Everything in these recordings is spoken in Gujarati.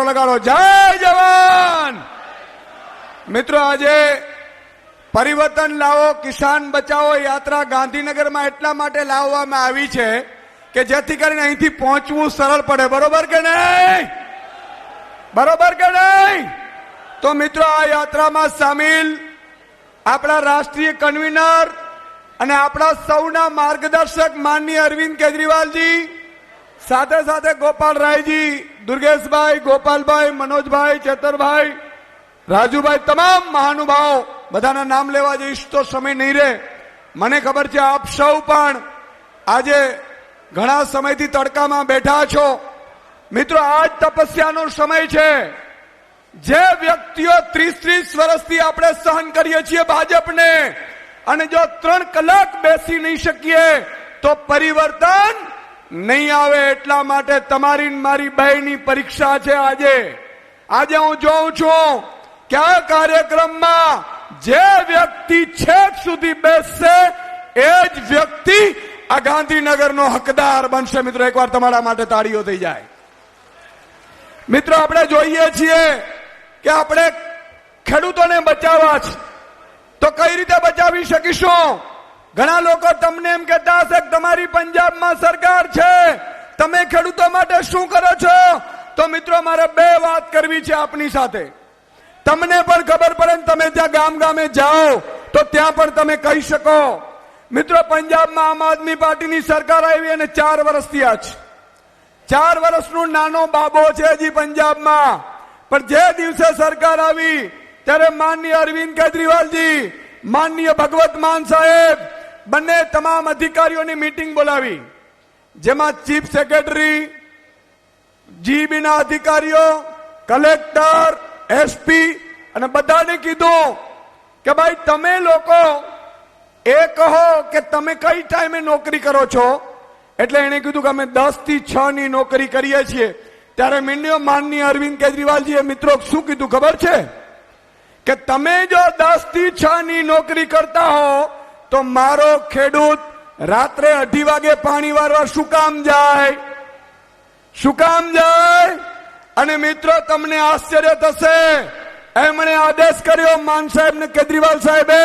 લગાડો. જય જવાન. મિત્રો, આજે પરિવર્તન લાવો કિસાન બચાવો યાત્રા ગાંધીનગરમાં એટલા માટે લાવવામાં આવી છે કે જેથી કરીને અહીંથી પહોંચવું સરળ પડે. બરોબર કે નહીં? બરોબર કે નહીં? તો મિત્રો, આ યાત્રામાં સામેલ આપણા રાષ્ટ્રીય કન્વીનર અને આપણા સૌના માર્ગદર્શક માનનીય અરવિંદ કેજરીવાલજી, સાથે સાથે ગોપાલ રાયજી, દુર્ગેશભાઈ, ગોપાલભાઈ, મનોજભાઈ, ચેતરભાઈ, રાજુભાઈ, તમામ મહાનુભાવો, બધાના નામ લેવા જઈશ તો સમય નહીં રહે. મને ખબર છે આપ સૌ પણ આજે ઘણા સમયથી તડકામાં બેઠા છો. મિત્રો, આજ તપસ્યાનો સમય છે. જે વ્યક્તિઓ 30 વર્ષથી આપણે સહન કરીએ છીએ ભાજપને, અને જો 3 કલાક બેસી નહીં શકીએ તો પરિવર્તન નહીં આવે. એટલા માટે તમારી મારી બેની પરીક્ષા છે આજે હું જોઉં છું કે આ કાર્યક્રમમાં જે વ્યક્તિ છેક સુધી બેસશે એ જ વ્યક્તિ આ ગાંધીનગરનો હકદાર બનશે. મિત્રો, એકવાર તમારા માટે તાળીઓ થઈ જાય. મિત્રો, આપણે જોઈએ છીએ કે આપણે ખેડૂતોને બચાવવા છે, તો કઈ રીતે બચાવી શકીશું? ઘણા લોકો તમને એમ કહેતા હશે કે તમારી પંજાબમાં સરકાર છે, તમે ખેડૂતો માટે શું કરો છો? તો મિત્રો, મારે 2 વાત કરવી છે આપની સાથે. તમને પણ ખબર પડે ને તમે ત્યાં ગામ ગામે જાઓ તો ત્યાં પણ તમે કહી શકો. મિત્રો, પંજાબમાં આમ આદમી પાર્ટીની સરકાર આવી અને 4 વર્ષ થયા છે. 4 વર્ષનું નાનો બાબો છે હજી પંજાબમાં. પણ જે દિવસે સરકાર આવી ત્યારે માનનીય અરવિંદ કેજરીવાલજી, માનનીય ભગવત માન સાહેબ બંને તમામ અધિકારીઓની મીટિંગ બોલાવી, જેમાં ચીફ સેક્રેટરી, જીબીના અધિકારીઓ, કલેક્ટર, એસપી અને બધાને કીધું કે ભાઈ તમે લોકો એ કહો કે તમે કઈ ટાઈમે નોકરી કરો છો. એટલે એને કીધું કે અમે 10 થી 6 ની નોકરી કરીએ છીએ. ત્યારે માનનીય અરવિંદ કેજરીવાલજીએ મિત્રો શું કીધું ખબર છે? કે તમે જો 10 થી 6 ની નોકરી કરતા હો તો મારો ખેડૂત રાત્રે 2:30 વાગે પાણી વારવા શું કામ જાય? શું કામ જાય? અને મિત્રો, તમને આશ્ચર્ય થશે, એમણે આદેશ કર્યો માન સાહેબ ને કેજરીવાલ સાહેબે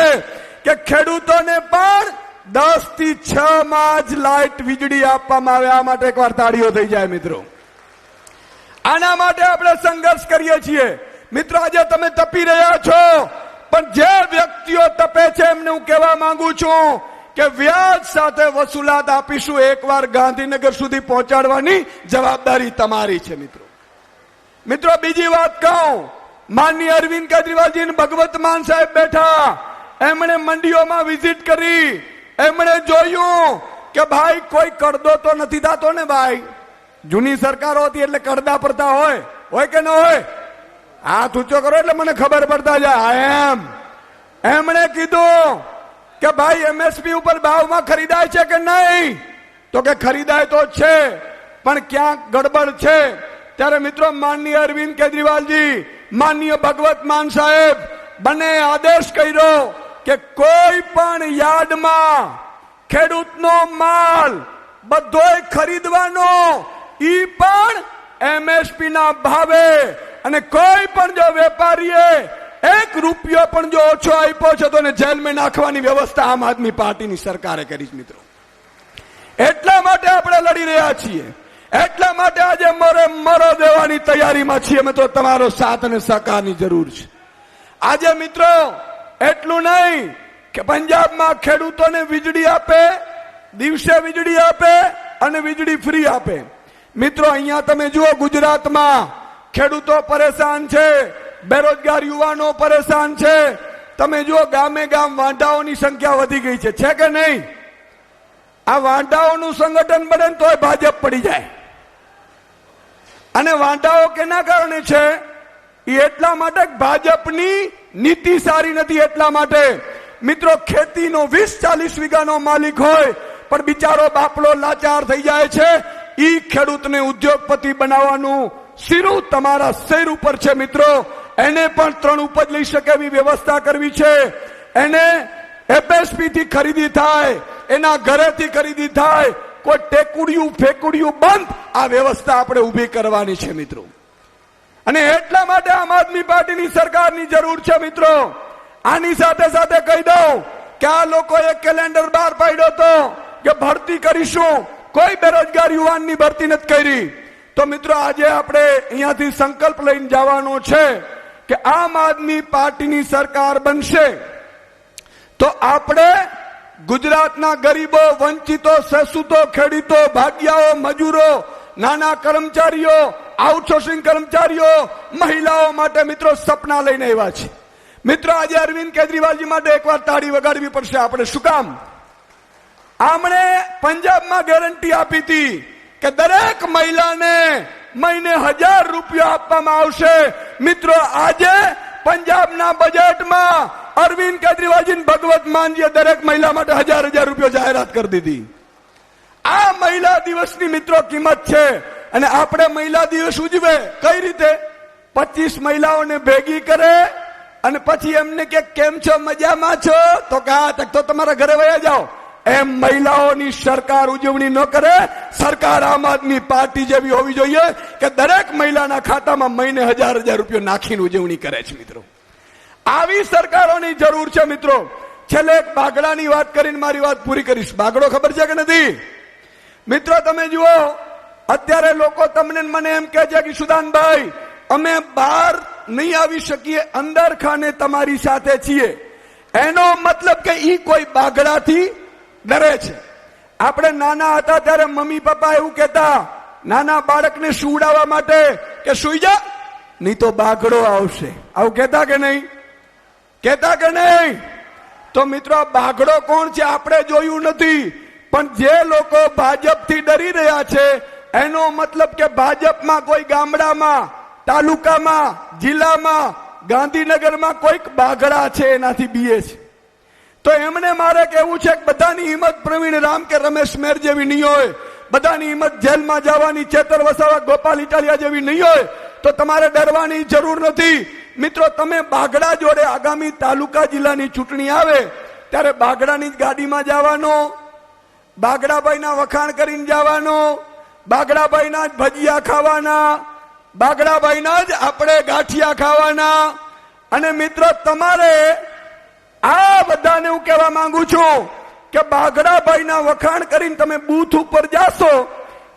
કે ખેડૂતોને પણ 10 થી 6 માં જ લાઇટ વીજળી આપવામાં આવે. આ માટે એકવાર તાળીઓ થઈ જાય. મિત્રો, આના માટે આપણે સંઘર્ષ કરીએ છીએ. મિત્રો, આજે તમે તપી રહ્યા છો, પણ જે વ્યક્તિઓ તપે છે એમને હું કહેવા માંગુ છું કે વ્યાજ સાથે વસૂલાત આપીશું. એકવાર ગાંધીનગર સુધી પહોંચાડવાની જવાબદારી તમારી છે. મિત્રો, બીજી વાત કહું, માનનીય અરવિંદ કેજરીવાલજી અને ભગવત માન સાહેબ બેઠા, એમણે મંડીઓમાં વિઝિટ કરી. એમણે જોયું કે ભાઈ કોઈ કરદો તો નથી થતો ને. ભાઈ, જૂની સરકારો હતી એટલે કરદા પડતા હોય કે ન હોય? હાથ ઊંચો કરો એટલે મને ખબર પડતા જાય. એમણે કીધું કે ભાઈ એમએસપી ઉપર ભાવમાં ખરીદાય છે કે નહીં? તો કે ખરીદાય તો છે, પણ ક્યાંક ગડબડ છે. ત્યારે મિત્રો, માનનીય અરવિંદ કેજરીવાલજી, માનનીય ભગવત માન સાહેબ બંને આદેશ કર્યો કે કોઈ પણ યાર્ડમાં ખેડૂતનો માલ બધોય ખરીદવાનો, ઈ પણ એમએસપી ના ભાવે. અને કોઈ પણ જો વેપારીએ 1 રૂપિયો પણ જો ઓછો આપ્યો છે તો એને જેલમાં નાખવાની વ્યવસ્થા આમ આદમી પાર્ટીની સરકારે કરી છે. મિત્રો, એટલા માટે આપણે લડી રહ્યા છીએ. એટલા માટે આજે મરો દેવાની તૈયારીમાં છીએ. અમે તો તમારો સાથ અને સહકારની જરૂર છે. આજે મિત્રો, એટલું નહીં કે પંજાબમાં ખેડૂતોને વીજળી આપે, દિવસે વીજળી આપે અને વીજળી ફ્રી આપે. મિત્રો, અહીંયા તમે જુઓ, ગુજરાતમાં ખેડૂતો પરેશાન છે, બેરોજગાર યુવાનો પરેશાન છે. તમે જુઓ, ગામે ગામ વાંઢાઓની સંખ્યા વધી ગઈ છે કે નહીં? આ વાંઢાઓનું સંગઠન બને તોય ભાજપ પડી જાય. અને વાંઢાઓ કેના કારણે છે? એ એટલા માટે ભાજપની નીતિ સારી નથી. એટલા માટે મિત્રો, ખેતીનો 20-40 વીઘાનો માલિક હોય પણ બિચારો બાપડો લાચાર થઈ જાય છે. ઈ ખેડૂતને ઉદ્યોગપતિ બનાવવાનું શીરું તમારા શેર ઉપર છે. મિત્રો, એને પણ 3 ઉપજ લઈ શકે એવી વ્યવસ્થા કરવી છે. એને એમએસપી થી ખરીદી થાય, એના ઘરેથી ખરીદી થાય. કોઈ ટેકુડિયું ફેકુડિયું બંધ, આ વ્યવસ્થા આપણે ઉભી કરવાની છે. મિત્રો, અને એટલા માટે આમ આદમી પાર્ટીની સરકારની જરૂર છે મિત્રો. આની સાથે સાથે કહી દઉં કે આ લોકોએ કેલેન્ડર બહાર પાડ્યો હતો કે ભરતી કરીશું, કોઈ બેરોજગાર યુવાનની ભરતી નથી કરી. તો મિત્રો આજે આપણે અહીંયાથી સંકલ્પ લઈને જવાનો છે કે આમ આદમી પાર્ટીની સરકાર બનશે તો આપણે ગુજરાતના ગરીબો, વંચિતો, સસૂતો, ખેડૂતો, ભાગિયાઓ, મજૂરો, નાના કર્મચારીઓ, આઉટસોર્સિંગ કર્મચારીઓ, મહિલાઓ માટે મિત્રો સપના લઈને આવ્યા છે. મિત્રો આજે અરવિંદ કેજરીવાલજી માટે એકવાર તાળી વગાડવી પડશે આપણે. શું કામ? આમણે પંજાબમાં ગેરંટી આપી હતી કે દરેક મહિલાને મહિને 1000 રૂપિયા આપવામાં આવશે. મિત્રો આજે પંજાબના બજેટમાં અરવિંદ કેજરીવાલજી ભગવત માનજીએ દરેક મહિલા માટે 1000 રૂપિયા જાહેરાત કરી દીધી. આ મહિલા દિવસની મિત્રો કિંમત છે. અને આપણે મહિલા દિવસ ઉજવે કઈ રીતે? 25 મહિલાઓને ભેગી કરે અને પછી એમને કે કેમ છો, મજામાં છો? તો તો તમારા ઘરે વયા જાઓ. એમ મહિલાઓની સરકાર ઉજવણી ન કરે. સરકાર આમ આદમી પાર્ટી જેવી હોવી જોઈએ કે દરેક મહિલાના ખાતામાં મહિને 1000 રૂપિયા નાખીને ઉજવણી કરે છે. મિત્રો આવી સરકારોની જરૂર છે. મિત્રો છેલ્લે એક બાગડાની વાત કરીને મારી વાત પૂરી કરીશ. બાગડો ખબર છે કે નથી? મિત્રો તમે જુઓ, અત્યારે લોકો તમને મને એમ કહે છે કે સુદાનભાઈ અમે બહાર નહીં આવી શકીએ, અંદર ખાને તમારી સાથે છીએ. એનો મતલબ કે ઈ કોઈ બાગડાથી ડરે છે. આપણે નાના હતા ત્યારે મમ્મી પપ્પા એવું કહેતા નાના બાળકને સુવડાવવા માટે કે સુઈ જા નહીં તો બાગડો આવશે. આવું કહેતા કે નહીં? કહેતા કે નહીં? તો મિત્રો આ બાગડો કોણ છે આપણે જોયું નથી, પણ જે લોકો ભાજપથી ડરી રહ્યા છે એનો મતલબ કે ભાજપમાં કોઈ ગામડામાં, તાલુકામાં, જિલ્લામાં, ગાંધીનગરમાં કોઈક બાગડા છે એનાથી બીએ છે. તો એમને મારે કહેવું છે કે બધાની હિંમત પ્રવીણ રામ કે રમેશ મેર જેવી નહીં હોય, બધાની હિંમત જેલમાં જવાની ચેતર વસાવા, ગોપાલ ઇટાલિયા જેવી નહીં હોય. તો તમારે ડરવાની જરૂર નથી. મિત્રો તમે બાગડા જોડે આગામી તાલુકા જિલ્લાની ચૂંટણી આવે ત્યારે બાગડાની જ ગાડીમાં જવાનો, બાગડાભાઈના વખાણ કરીને જવાનો, બાગડાભાઈના જ ભજીયા ખાવાના, બાગડાભાઈના જ આપણે ગાંઠિયા ખાવાના. અને મિત્રો તમારે આ બધાને હું કહેવા માંગુ છું કે બાગડાભાઈના વખાણ કરીને તમે બૂથ ઉપર જાશો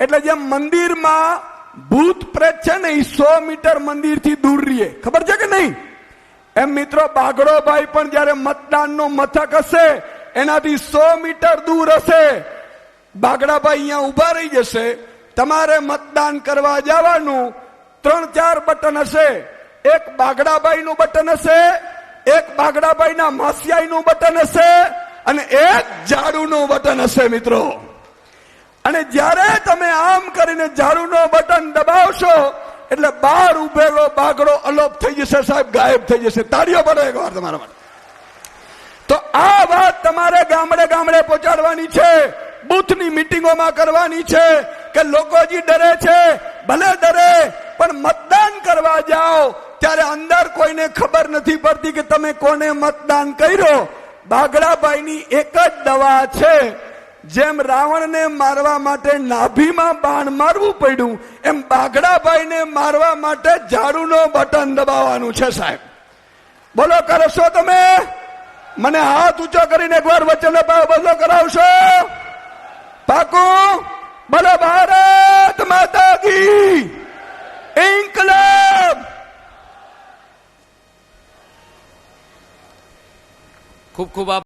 એટલે જેમ મંદિરમાં ભૂત પ્રેત છે ને એ 100 મીટર મંદિરથી દૂર રહીએ. ખબર છે કે નહીં? એમ મિત્રો બાગડોભાઈ પણ જયારે મતદાનનો મથક હશે એનાથી 100 મીટર દૂર હશે. બાગડાભાઈ અહીંયા ઉભા રહી જશે. તમારે મતદાન કરવા જવાનું 3-4 બટન હશે. એક બાગડાભાઈનું બટન હશે, એક બાગડાભાઈના માસિયાઈનું બટન હશે અને એક ઝાડુનું બટન હશે. મિત્રો અને જ્યારે તમે આમ કરીને ઝાડુનો બટન દબાવશો એટલે બહાર ઉભેલો બાગડો અલોપ થઈ જશે. સાહેબ ગાયબ થઈ જશે. તાળીઓ પડે એકવાર તમારા માટે. તો આ વાત તમારે ગામડે ગામડે પહોંચાડવાની છે, બૂથની મીટિંગોમાં કરવાની છે કે લોકો જે ડરે છે ભલે ડરે પણ મતદાન કરવા જાઓ ત્યારે અંદર કોઈને ખબર નથી પડતી કે તમે કોને મતદાન કર્યો. બાગડાભાઈની એક જ દવા છે, જેમ રાવણને મારવા માટે નાભીમાં બાણ મારવું પડ્યું એમ બાગડાભાઈને મારવા માટે ઝાડુનો બટન દબાવવાનું છે. સાહેબ બોલો કરશો તમે? મને હાથ ઊંચો કરીને એકવાર વચ્ચે બોલો કરાવશો? પાકું? બોલો ભારત માતા કી ઇન્કલાબ. ખૂબ ખૂબ